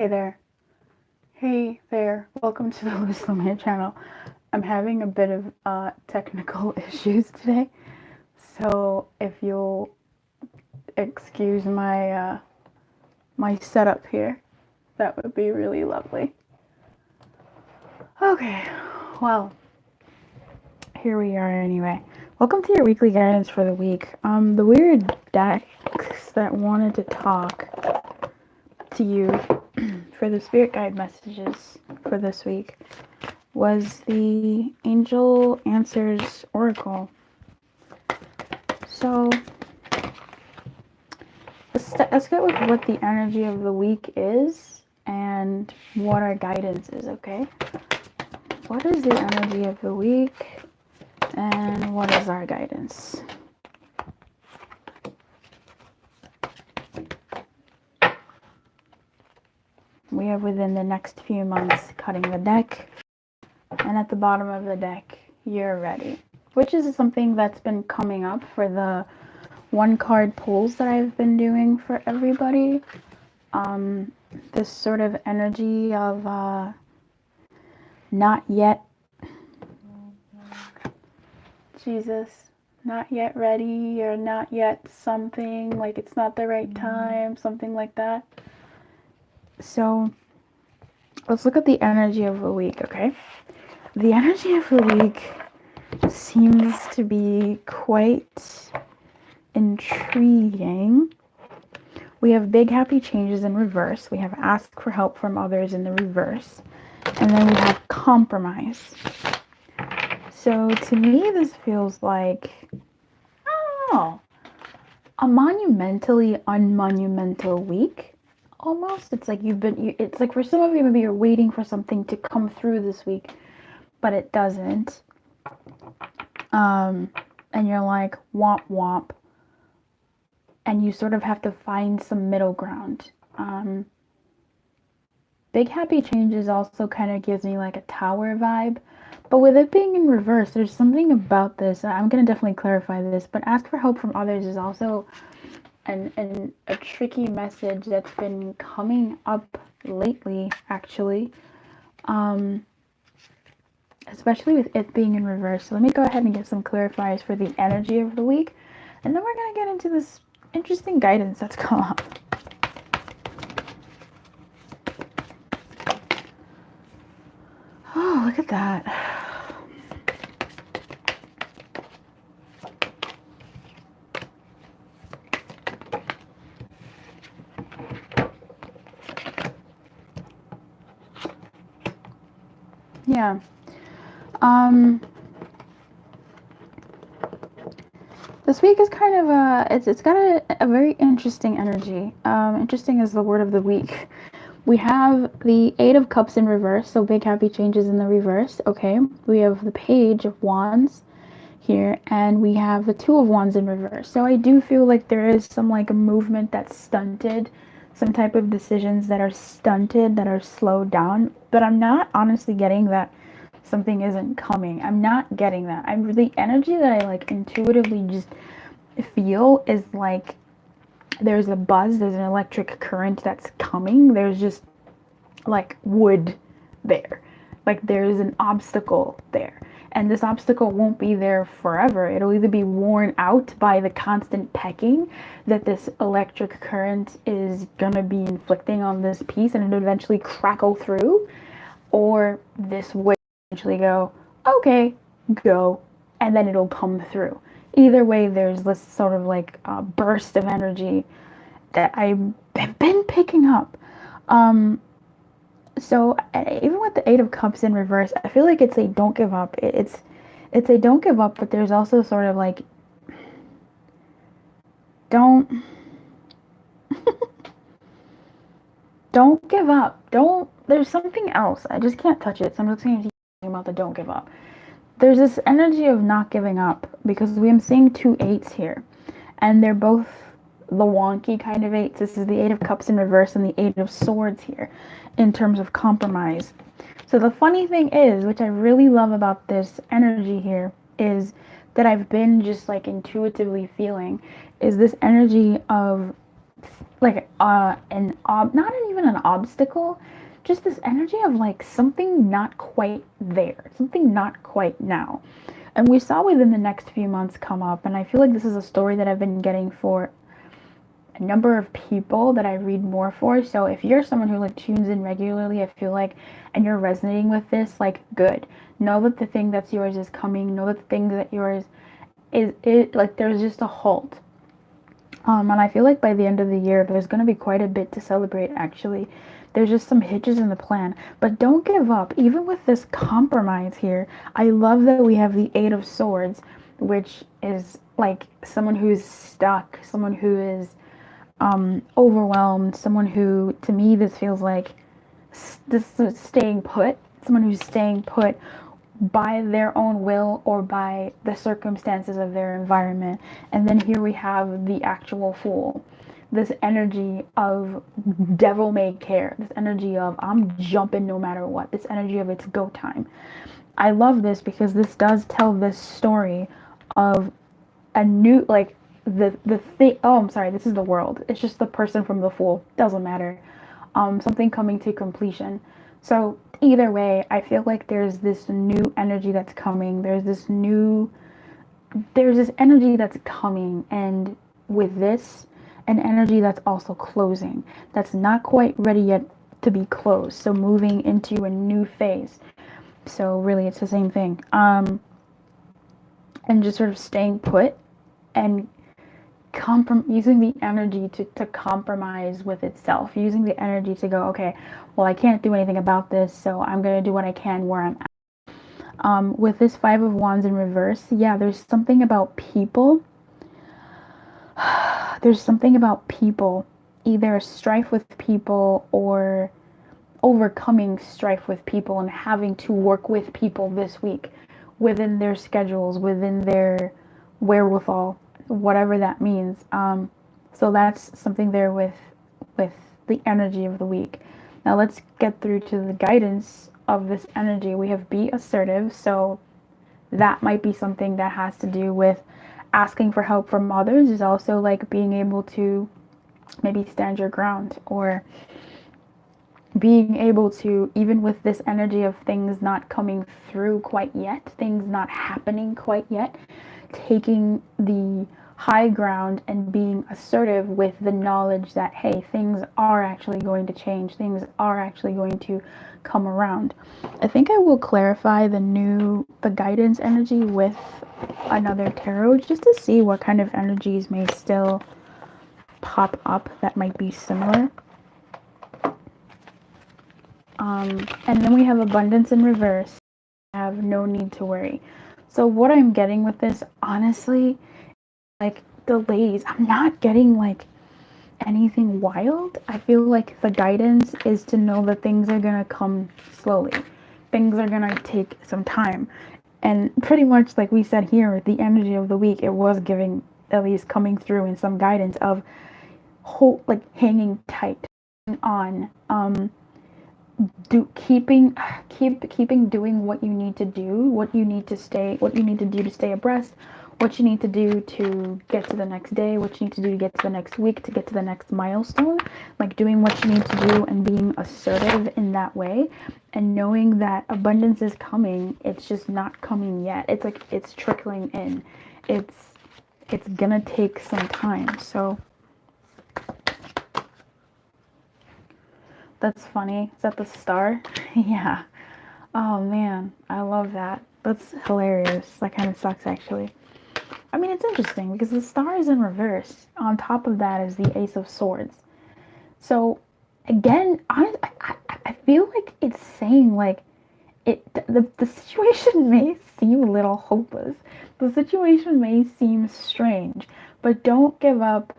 Hey there. Hey there. Welcome to the Lumiere channel. I'm having a bit of technical issues today, so if you'll excuse my setup here, that would be really lovely. Okay, well, here we are anyway. Welcome to your weekly guidance for the week. The weird decks that wanted to talk to you for the spirit guide messages for this week was the Angel Answers Oracle. So let's get with what the energy of the week is and what our guidance is, okay? What is the energy of the week and what is our guidance? We have within the next few months cutting the deck, and at the bottom of the deck, you're ready, which is something that's been coming up for the one card pulls that I've been doing for everybody. This sort of energy of not yet, Jesus, not yet ready, or not yet something, like it's not the right time, something like that. So let's look at the energy of the week, okay? The energy of the week seems to be quite intriguing. We have big happy changes in reverse. We have ask for help from others in the reverse. And then we have compromise. So to me, this feels like, I don't know, a monumentally unmonumental week. Almost. It's like it's like for some of you, maybe you're waiting for something to come through this week, but it doesn't. And you're like, womp womp. And you sort of have to find some middle ground. Big happy changes also kind of gives me like a tower vibe, but with it being in reverse, there's something about this. I'm going to definitely clarify this, but ask for help from others is also a tricky message that's been coming up lately, actually, especially with it being in reverse. So let me go ahead and get some clarifiers for the energy of the week, and then we're going to get into this interesting guidance that's come up. Oh, look at that. Yeah. This week is kind of it's got a very interesting energy. Interesting is the word of the week. We have the Eight of Cups in reverse, so big happy changes in the reverse, okay? We have the Page of Wands here, and we have the Two of Wands in reverse. So I do feel like there is some like a movement that's stunted, some type of decisions that are stunted, that are slowed down, but I'm not honestly getting that something isn't coming. I'm not getting that. The energy that I like intuitively just feel is like there's a buzz, there's an electric current that's coming. There's just like wood there. Like there's an obstacle there. And this obstacle won't be there forever. It'll either be worn out by the constant pecking that this electric current is gonna be inflicting on this piece and it'll eventually crackle through, or this would eventually go, okay, go, and then it'll come through. Either way, there's this sort of like burst of energy that I have been picking up. So even with the Eight of Cups in reverse, I feel like it's a don't give up. It's a don't give up, but there's also sort of like don't don't give up. Don't. There's something else. I just can't touch it. So I'm just going to keep talking about the don't give up. There's this energy of not giving up because we am seeing two eights here, and they're both the wonky kind of eights. This is the Eight of Cups in reverse and the Eight of Swords here in terms of compromise. So the funny thing is, which I really love about this energy here, is that I've been just like intuitively feeling is this energy of like not even an obstacle, just this energy of like something not quite there, something not quite now. And we saw within the next few months come up, and I feel like this is a story that I've been getting for a number of people that I read more for. So if you're someone who like tunes in regularly, I feel like, and you're resonating with this, like, good. Know that the thing that's yours is coming. Know that the thing that yours is it, like, there's just a halt. And I feel like by the end of the year, there's going to be quite a bit to celebrate, actually. There's just some hitches in the plan. But don't give up. Even with this compromise here, I love that we have the Eight of Swords, which is like someone who's stuck, someone who is overwhelmed, someone who, to me, this feels like this is staying put, someone who's staying put by their own will or by the circumstances of their environment. And then here we have the actual Fool, this energy of devil may care, this energy of I'm jumping no matter what, this energy of it's go time. I love this because this does tell this story of a new, like, the thing. Oh, I'm sorry, this is the World. It's just the person from the Fool, doesn't matter. Something coming to completion. So either way, I feel like there's this new energy that's coming. There's this energy that's coming, and with this, an energy that's also closing, that's not quite ready yet to be closed. So moving into a new phase. So really, it's the same thing. And just sort of staying put and using the energy to compromise with itself, using the energy to go, okay, well, I can't do anything about this, so I'm going to do what I can where I'm at. With this Five of Wands in reverse, yeah, there's something about people. There's something about people, either strife with people or overcoming strife with people and having to work with people this week within their schedules, within their wherewithal, whatever that means. So that's something there with the energy of the week. Now let's get through to the guidance of this energy. We have be assertive, so that might be something that has to do with asking for help from others. Is also like being able to maybe stand your ground, or being able to, even with this energy of things not coming through quite yet, things not happening quite yet, taking the high ground and being assertive with the knowledge that, hey, things are actually going to change, things are actually going to come around. I think I will clarify the guidance energy with another tarot, just to see what kind of energies may still pop up that might be similar. And then we have abundance in reverse. I have no need to worry. So what I'm getting with this, honestly, like delays. I'm not getting like anything wild. I feel like the guidance is to know that things are gonna come slowly. Things are gonna take some time. And pretty much like we said here, the energy of the week, it was giving, at least coming through in some guidance of like hanging tight on, keeping doing what you need to do, what you need to do to stay abreast, what you need to do to get to the next day, what you need to do to get to the next week, to get to the next milestone, like doing what you need to do and being assertive in that way, and knowing that abundance is coming. It's just not coming yet. It's like it's trickling in. It's gonna take some time. So that's funny. Is that the star? Yeah. Oh man, I love that. That's hilarious. That kind of sucks, actually. I mean, it's interesting because the star is in reverse. On top of that is the Ace of Swords. So again, I feel like it's saying like the situation may seem a little hopeless. The situation may seem strange, but don't give up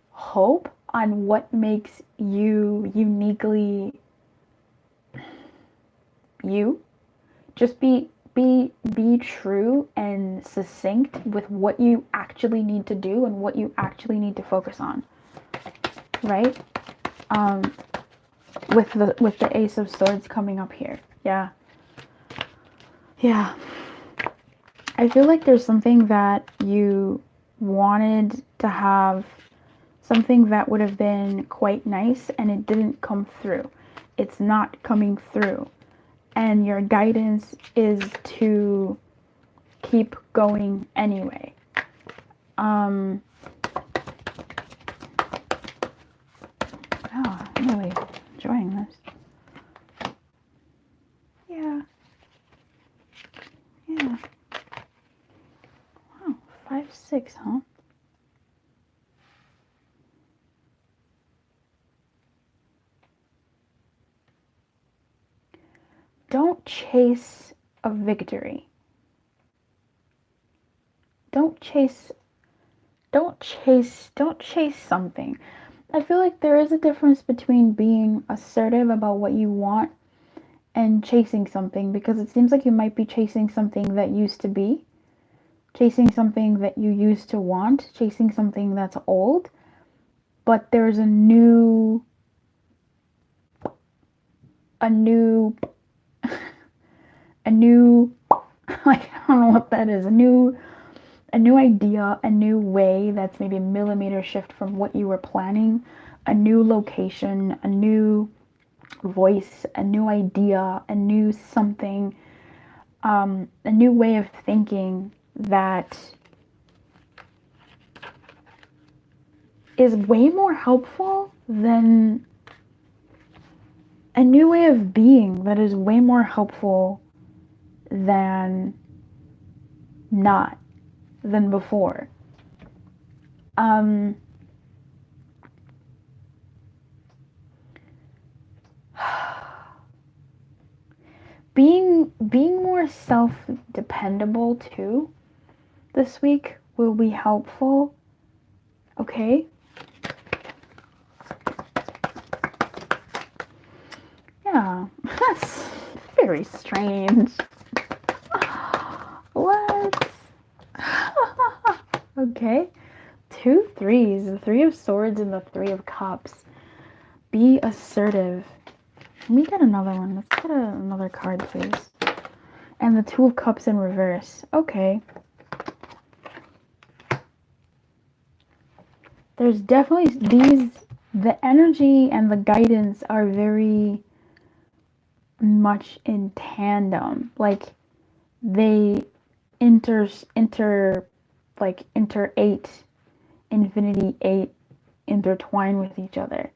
hope on what makes you uniquely you. Just be true and succinct with what you actually need to do and what you actually need to focus on, right? With the Ace of Swords coming up here. Yeah, I feel like there's something that you wanted to have something that would have been quite nice and it didn't come through. It's not coming through. And your guidance is to keep going anyway. Oh, I'm really enjoying this. Yeah. Yeah. Wow, 5, 6, huh? Don't chase a victory. Don't chase something. I feel like there is a difference between being assertive about what you want and chasing something, because it seems like you might be chasing something that used to be, chasing something that you used to want, chasing something that's old, but there's a new like, I don't know what that is, a new idea, a new way that's maybe a millimeter shift from what you were planning, a new location, a new voice, a new idea, a new something, a new way of thinking that is way more helpful than a new way of being that is way more helpful than not, than before. Being more self-dependable too this week will be helpful. Okay? Yeah, that's very strange. What? Okay. 2 3s, the 3 of Swords and the 3 of Cups. Be assertive. Let me get another one. Let's get another card, please. And the 2 of Cups in reverse. Okay. There's definitely the energy and the guidance are very much in tandem. Like, they infinity 8 intertwine with each other.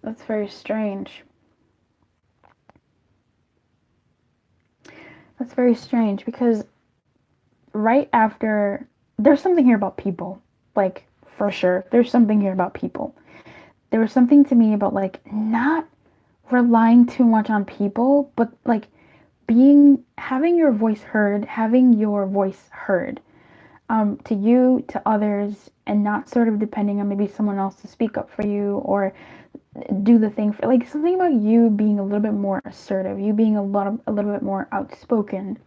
That's very strange. That's very strange because right after, there's something here about people. Like, for sure, there's something here about people. There was something to me about, like, not relying too much on people, but like having your voice heard, to you, to others, and not sort of depending on maybe someone else to speak up for you or do the thing for, like, something about you being a little bit more assertive, you being a little bit more outspoken,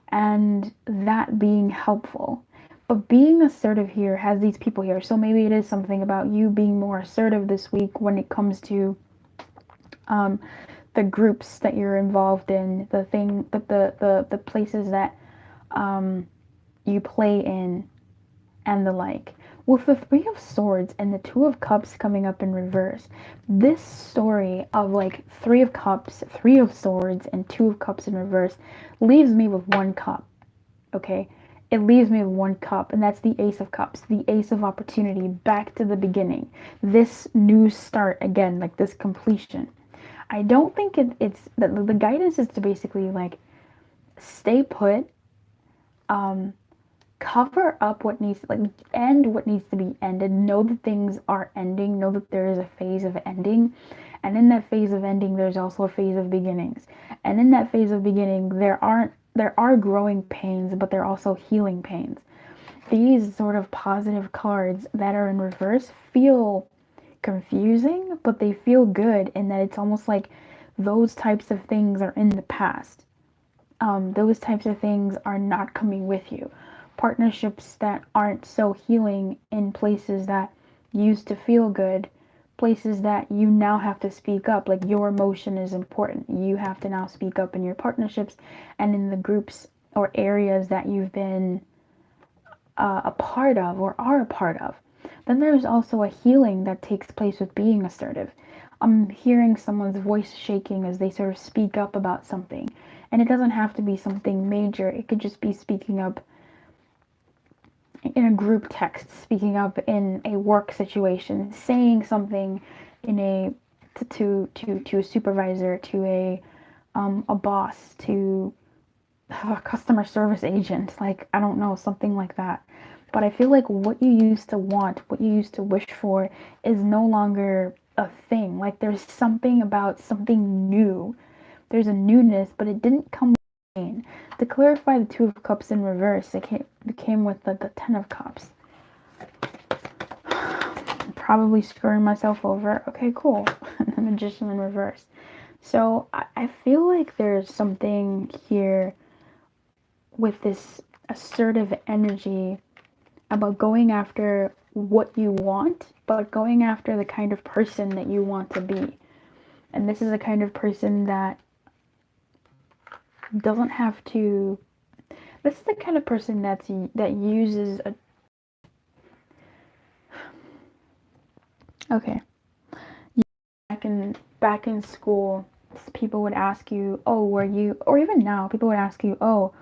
and that being helpful. But being assertive here has these people here, so maybe it is something about you being more assertive this week when it comes to the groups that you're involved in, the places that you play in, and the like. With the 3 of Swords and the 2 of Cups coming up in reverse, this story of like 3 of Cups, 3 of Swords, and 2 of Cups in reverse leaves me with 1 cup. Okay? It leaves me with 1 cup, and that's the Ace of Cups, the Ace of Opportunity, back to the beginning. This new start again, like this completion. I don't think it's that the guidance is to basically like stay put, cover up what needs, like, end what needs to be ended, know that things are ending, know that there is a phase of ending, and in that phase of ending there's also a phase of beginnings, and in that phase of beginning there are growing pains, but there are also healing pains. These sort of positive cards that are in reverse feel confusing, but they feel good in that it's almost like those types of things are in the past. Those types of things are not coming with you. Partnerships that aren't so healing in places that used to feel good, places that you now have to speak up, like your emotion is important. You have to now speak up in your partnerships and in the groups or areas that you've been a part of or are a part of. Then there's also a healing that takes place with being assertive. I'm hearing someone's voice shaking as they sort of speak up about something. And it doesn't have to be something major. It could just be speaking up in a group text, speaking up in a work situation, saying something in a to a supervisor, to a boss, to a customer service agent, like I don't know, something like that. But I feel like what you used to want, what you used to wish for, is no longer a thing. Like there's something about something new. There's a newness, but it didn't come with pain. To clarify the Two of Cups in reverse, it came with the Ten of Cups. I'm probably screwing myself over. Okay, cool. The Magician in reverse. So I feel like there's something here with this assertive energy about going after what you want, but going after the kind of person that you want to be. And this is a kind of person that doesn't have to. This is the kind of person that uses a. Okay. Back in school, people would ask you, "Oh, were you?" Or even now, people would ask you, "Oh,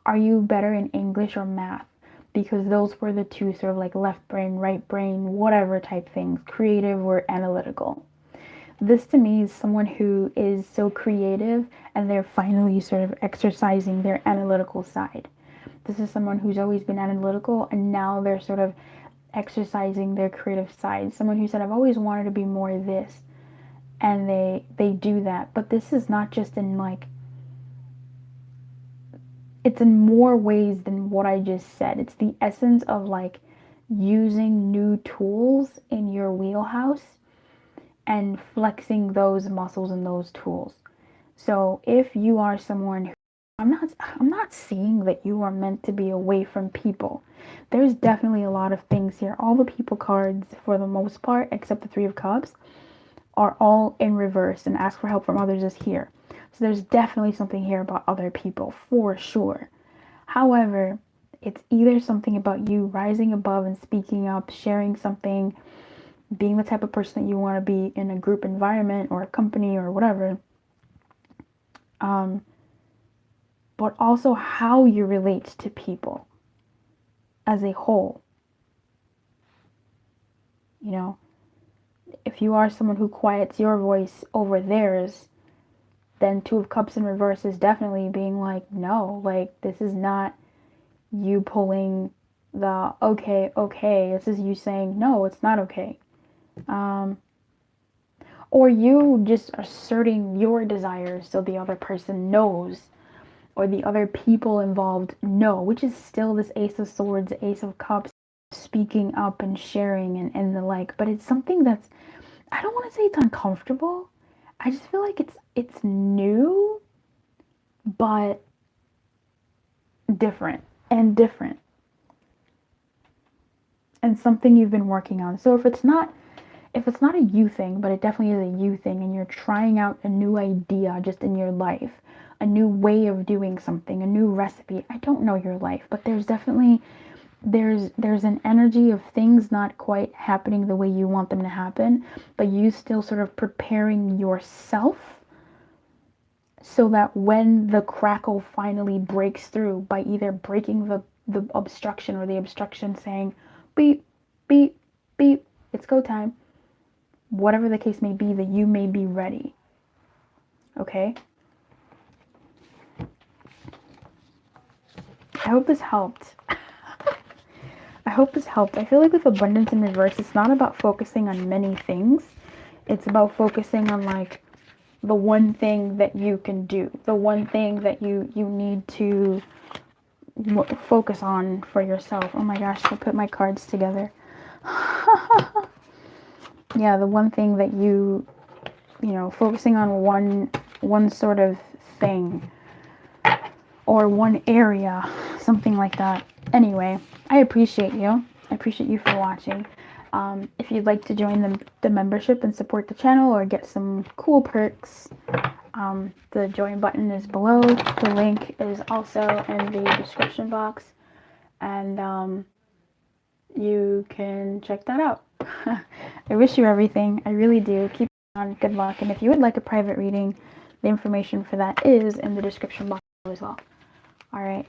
are you better in English or math?" Because those were the two sort of like left brain, right brain, whatever type things, creative or analytical. This to me is someone who is so creative and they're finally sort of exercising their analytical side. This is someone who's always been analytical and now they're sort of exercising their creative side. Someone who said, I've always wanted to be more this. And they do that. But this is not just in like, it's in more ways than what I just said. It's the essence of like using new tools in your wheelhouse and flexing those muscles and those tools. So if you are someone who I'm not seeing that you are meant to be away from people. There's definitely a lot of things here. All the people cards for the most part, except the Three of Cups, are all in reverse, and ask for help from others is here. So there's definitely something here about other people for sure. However, it's either something about you rising above and speaking up, sharing something, being the type of person that you want to be in a group environment or a company or whatever. But also how you relate to people as a whole. You know, if you are someone who quiets your voice over theirs, then Two of Cups in reverse is definitely being like, no, like this is not you pulling the okay, this is you saying, no, it's not okay. Or you just asserting your desires so the other person knows, or the other people involved know, which is still this Ace of Swords, Ace of Cups, speaking up and sharing and the like. But it's something that's, I don't want to say it's uncomfortable. I just feel like it's new, but different and something you've been working on. So if it's not a you thing, but it definitely is a you thing, and you're trying out a new idea just in your life, a new way of doing something, a new recipe. I don't know your life, but there's definitely there's an energy of things not quite happening the way you want them to happen, but you still sort of preparing yourself so that when the crackle finally breaks through by either breaking the obstruction or the obstruction saying beep, beep, beep, it's go time, whatever the case may be, that you may be ready. Okay? I hope this helped. I feel like with abundance in reverse, it's not about focusing on many things. It's about focusing on like the one thing that you can do, the one thing that you need to focus on for yourself. Oh my gosh, I put my cards together. Yeah, the one thing that you know, focusing on one one sort of thing or one area, something like that. Anyway, I appreciate you. I appreciate you for watching. If you'd like to join the membership and support the channel or get some cool perks, the join button is below. The link is also in the description box, and you can check that out. I wish you everything. I really do. Keep on. Good luck. And if you would like a private reading, the information for that is in the description box as well. All right.